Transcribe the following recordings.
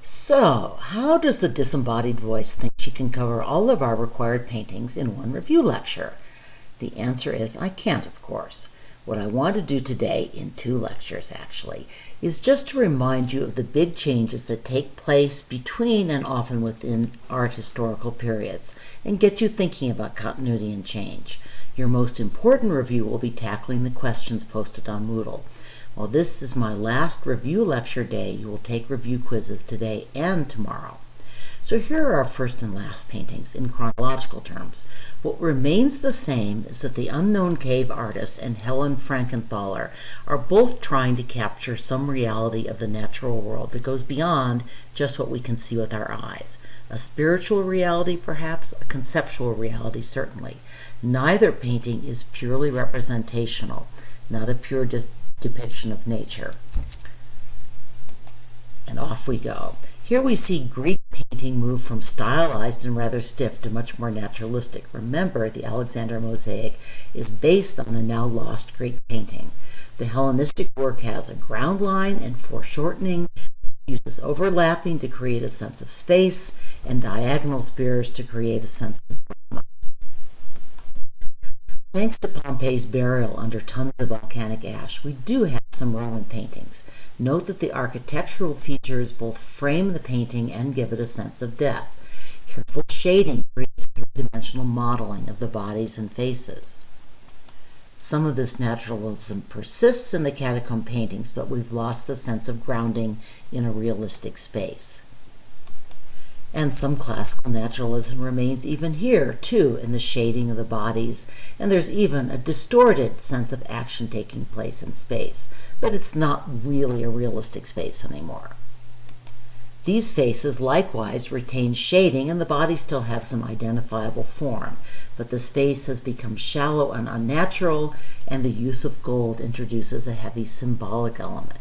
So, how does the disembodied voice think she can cover all of our required paintings in one review lecture? The answer is I can't, of course. What I want to do today, in 2 lectures actually, is just to remind you of the big changes that take place between and often within art historical periods, and get you thinking about continuity and change. Your most important review will be tackling the questions posted on Moodle. While this is my last review lecture day, you will take review quizzes today and tomorrow. So here are our first and last paintings in chronological terms. What remains the same is that the unknown cave artist and Helen Frankenthaler are both trying to capture some reality of the natural world that goes beyond just what we can see with our eyes. A spiritual reality, perhaps, a conceptual reality, certainly. Neither painting is purely representational, not a pure depiction of nature. And off we go. Here we see Greek painting move from stylized and rather stiff to much more naturalistic. Remember, the Alexander mosaic is based on a now lost Greek painting. The Hellenistic work has a ground line and foreshortening, uses overlapping to create a sense of space, and diagonal spears to create a sense of drama. Thanks to Pompey's burial under tons of volcanic ash, we do have some Roman paintings. Note that the architectural features both frame the painting and give it a sense of death. Careful shading creates three-dimensional modeling of the bodies and faces. Some of this naturalism persists in the catacomb paintings, but we've lost the sense of grounding in a realistic space. And some classical naturalism remains even here, too, in the shading of the bodies, and there's even a distorted sense of action taking place in space, but it's not really a realistic space anymore. These faces likewise retain shading, and the bodies still have some identifiable form, but the space has become shallow and unnatural, and the use of gold introduces a heavy symbolic element.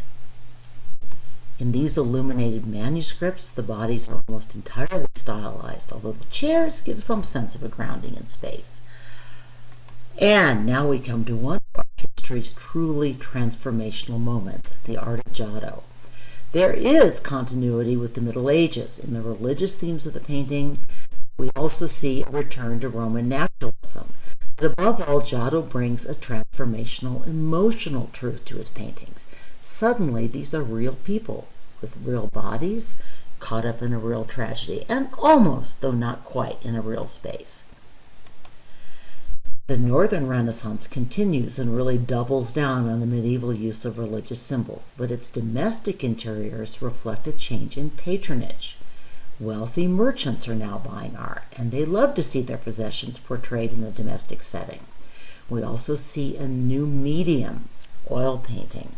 In these illuminated manuscripts, the bodies are almost entirely stylized, although the chairs give some sense of a grounding in space. And now we come to one of art history's truly transformational moments, the art of Giotto. There is continuity with the Middle Ages. In the religious themes of the painting, we also see a return to Roman naturalism. But above all, Giotto brings a transformational emotional truth to his paintings. Suddenly, these are real people with real bodies caught up in a real tragedy, and almost, though not quite, in a real space. The Northern Renaissance continues and really doubles down on the medieval use of religious symbols, but its domestic interiors reflect a change in patronage. Wealthy merchants are now buying art, and they love to see their possessions portrayed in a domestic setting. We also see a new medium, oil painting.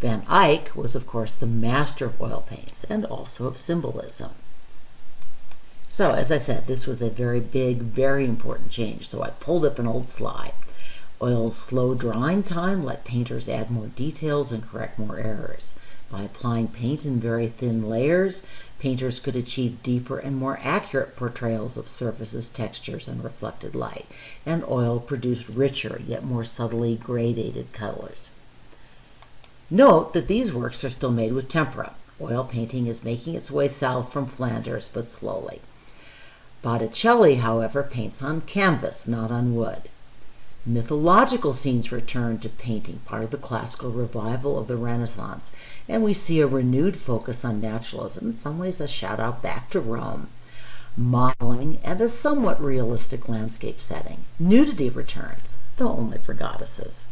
Van Eyck was, of course, the master of oil paints and also of symbolism. So, as I said, this was a very big, very important change, so I pulled up an old slide. Oil's slow drying time let painters add more details and correct more errors. By applying paint in very thin layers, painters could achieve deeper and more accurate portrayals of surfaces, textures, and reflected light, and oil produced richer, yet more subtly gradated colors. Note that these works are still made with tempera. Oil painting is making its way south from Flanders, but slowly. Botticelli, however, paints on canvas, not on wood. Mythological scenes return to painting, part of the classical revival of the Renaissance, and we see a renewed focus on naturalism, in some ways a shout-out back to Rome. Modeling and a somewhat realistic landscape setting. Nudity returns, though only for goddesses.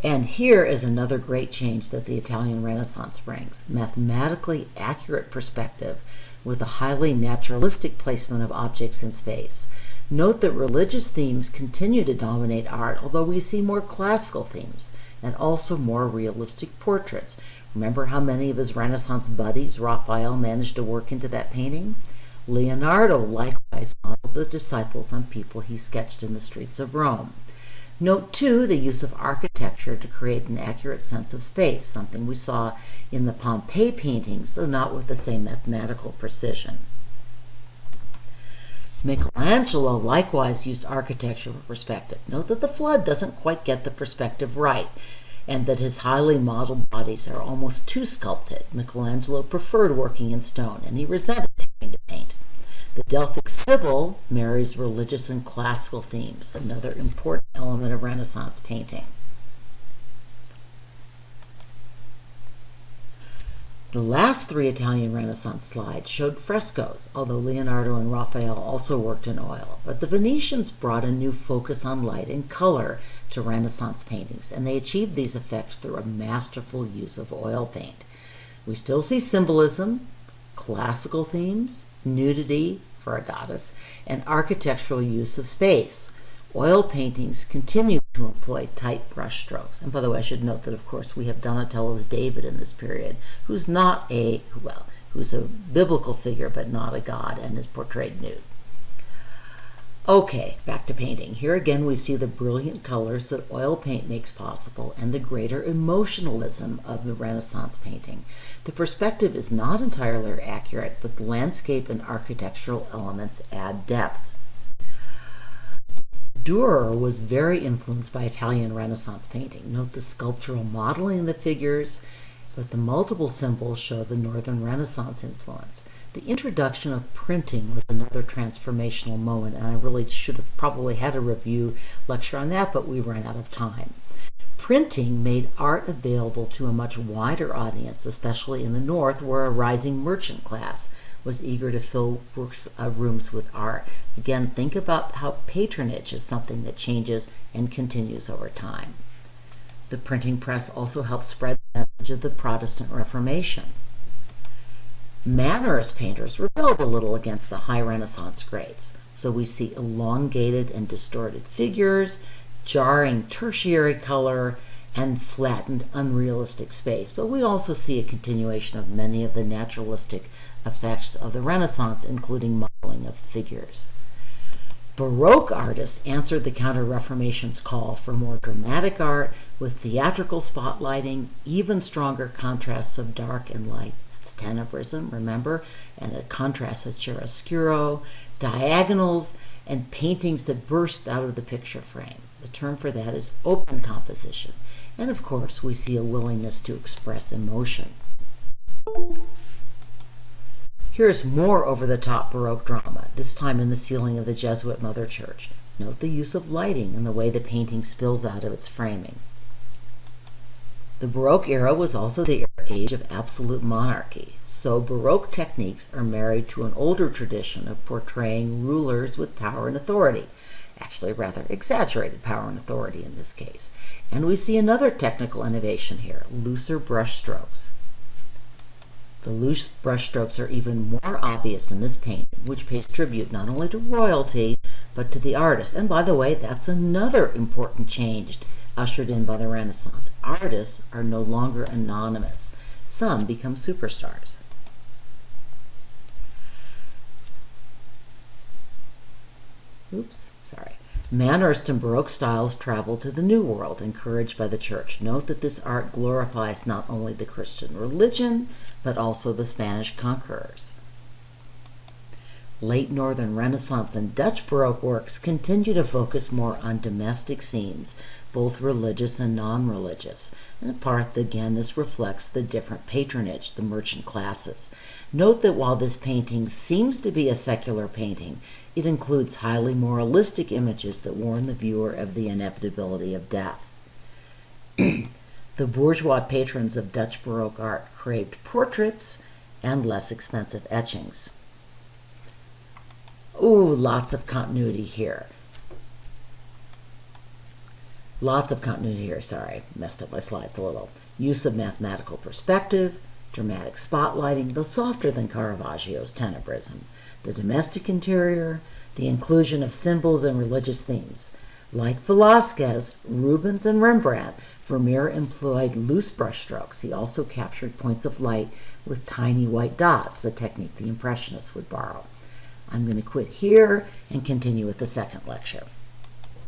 And here is another great change that the Italian Renaissance brings: mathematically accurate perspective with a highly naturalistic placement of objects in space. Note that religious themes continue to dominate art, although we see more classical themes and also more realistic portraits. Remember how many of his Renaissance buddies Raphael managed to work into that painting? Leonardo likewise modeled the disciples on people he sketched in the streets of Rome. Note, too, the use of architecture to create an accurate sense of space, something we saw in the Pompeii paintings, though not with the same mathematical precision. Michelangelo likewise used architecture for perspective. Note that the flood doesn't quite get the perspective right, and that his highly modeled bodies are almost too sculpted. Michelangelo preferred working in stone, and he resented having to paint. The Delphic Sibyl marries religious and classical themes, another important element of Renaissance painting. The last three Italian Renaissance slides showed frescoes, although Leonardo and Raphael also worked in oil. But the Venetians brought a new focus on light and color to Renaissance paintings, and they achieved these effects through a masterful use of oil paint. We still see symbolism, classical themes, nudity for a goddess, and architectural use of space. Oil paintings continue to employ tight brush strokes. And by the way, I should note that, of course, we have Donatello's David in this period, who's a biblical figure, but not a god, and is portrayed nude. Okay, back to painting. Here again we see the brilliant colors that oil paint makes possible and the greater emotionalism of the Renaissance painting. The perspective is not entirely accurate, but the landscape and architectural elements add depth. Dürer was very influenced by Italian Renaissance painting. Note the sculptural modeling of the figures, but the multiple symbols show the Northern Renaissance influence. The introduction of printing was another transformational moment, and I really should have probably had a review lecture on that, but we ran out of time. Printing made art available to a much wider audience, especially in the North, where a rising merchant class was eager to fill rooms with art. Again, think about how patronage is something that changes and continues over time. The printing press also helped spread the message of the Protestant Reformation. Mannerist painters rebelled a little against the high Renaissance greats, so we see elongated and distorted figures, jarring tertiary color, and flattened, unrealistic space. But we also see a continuation of many of the naturalistic effects of the Renaissance, including modeling of figures. Baroque artists answered the Counter-Reformation's call for more dramatic art with theatrical spotlighting, even stronger contrasts of dark and light. That's tenebrism, remember? And a contrast as chiaroscuro, diagonals, and paintings that burst out of the picture frame. The term for that is open composition. And of course, we see a willingness to express emotion. Here's more over-the-top Baroque drama, this time in the ceiling of the Jesuit Mother Church. Note the use of lighting and the way the painting spills out of its framing. The Baroque era was also the age of absolute monarchy, so Baroque techniques are married to an older tradition of portraying rulers with power and authority. Actually, rather exaggerated power and authority in this case. And we see another technical innovation here, looser brush strokes. The loose brushstrokes are even more obvious in this painting, which pays tribute not only to royalty, but to the artist. And by the way, that's another important change ushered in by the Renaissance. Artists are no longer anonymous. Some become superstars. Mannerist and Baroque styles traveled to the New World, encouraged by the Church. Note that this art glorifies not only the Christian religion, but also the Spanish conquerors. Late Northern Renaissance and Dutch Baroque works continue to focus more on domestic scenes, both religious and non-religious. In part, again, this reflects the different patronage, the merchant classes. Note that while this painting seems to be a secular painting, it includes highly moralistic images that warn the viewer of the inevitability of death. The bourgeois patrons of Dutch Baroque art craved portraits and less expensive etchings. Ooh, lots of continuity here. Sorry, messed up my slides a little. Use of mathematical perspective, dramatic spotlighting, though softer than Caravaggio's tenebrism. The domestic interior, the inclusion of symbols and religious themes. Like Velázquez, Rubens, and Rembrandt, Vermeer employed loose brushstrokes. He also captured points of light with tiny white dots, a technique the Impressionists would borrow. I'm going to quit here and continue with the second lecture.